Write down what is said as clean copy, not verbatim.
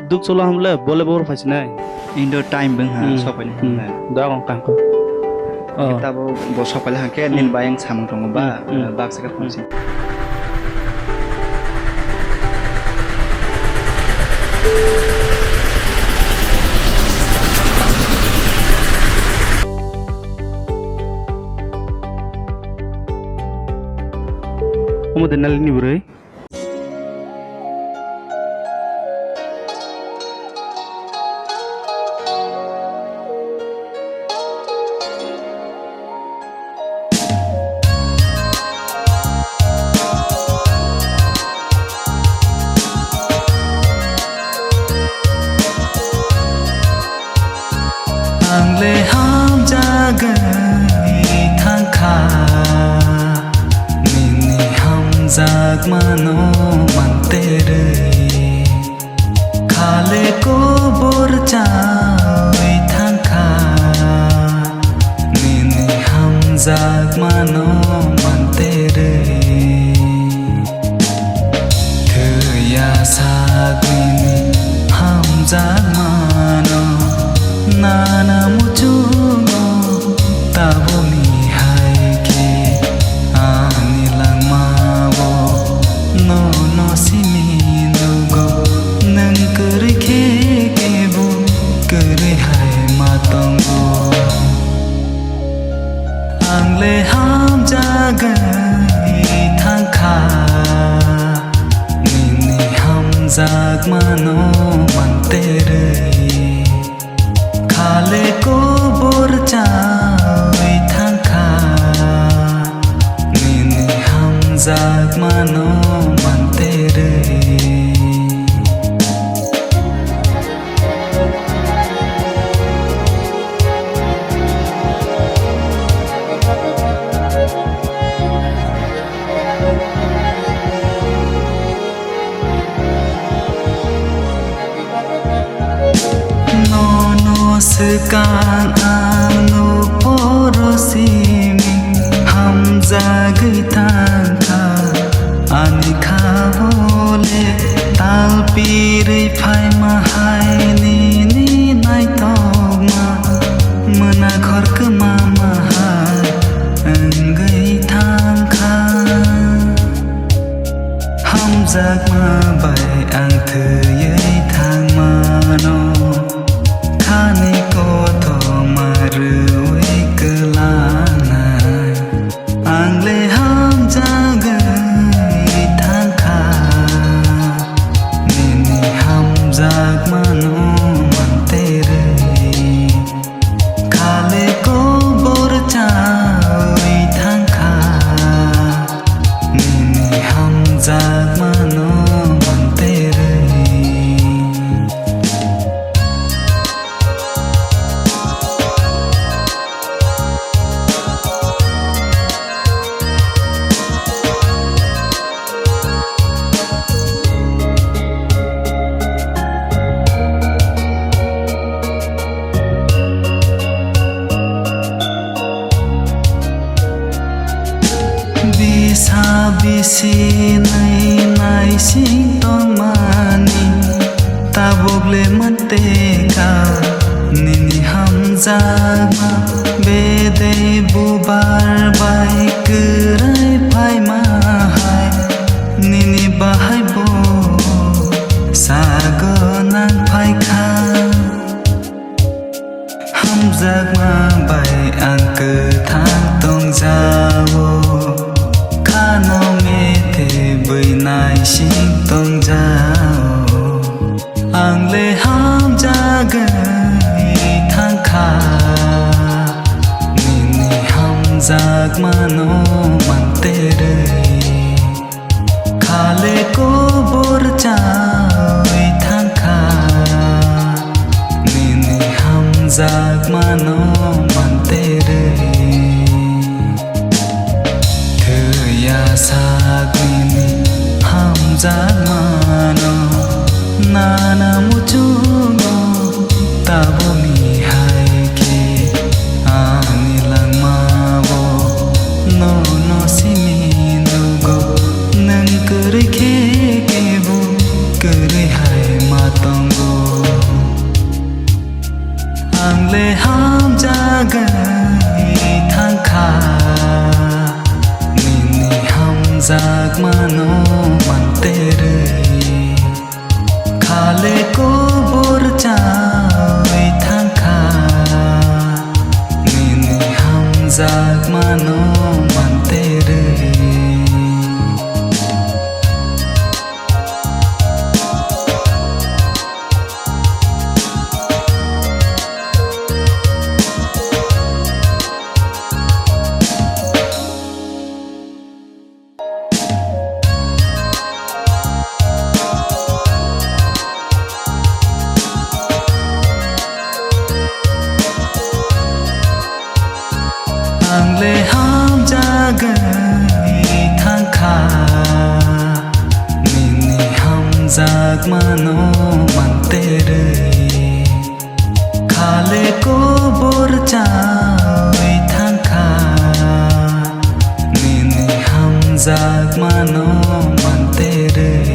दुख सोलो हमले बोले बोर फाइसिनाय इन्डो टाइम बङ हा सपैले दा गं कांको किताबो बो सपैले हाके निन बायं सामं दङ बा बाक्सका फंसे Kamu denal ini bro? Angle ham jaga thangkha जाग मानो मन तेरे खाले को बोर चावे थंखा निने हम जाग मानो मन तेरे थया साग निने हम जाग मानो नाना मुचुनो Tabo Angle ham jaga thangkha nini ham jag mano man tere khale ko bor chai thangkha nini ham jag mano man tere sekan anu porosimi ham jagi tangka ani khabole tal pirei phai mahai ni nai toma mena ghor ke mama hai angai tangka ham jag ma bai ang thei thang mano khani ko to marui kelana angle ham jaga thangkha nini ham jag mano man tere khale ko bor chai thangkha nini ham jag mano man tere Bisi nai nai sing tomani tabogle mate ka nini ham jaga bede bubar bai kurai pai mahai nini bahai bo sagonang pai kha ham jaga bai ang ke thang tong jawo no me te bơi nai sing tong jao angle ham jaga thangkha nini ham jag mano man tere khale ko bor chai thangkha nini ham jag mano man tere sagini ham jag mano nana muchungo tabo mi hai ke ani lang mawo no no simi no go nang kare ke bu kare hai matango mano mantere khale ko bor chai thangkha nini hamjak mano mantere angle ham jagai thangkha nini hamjak mano mantere khale ko bor chai thangkha nini hamjak mano mantere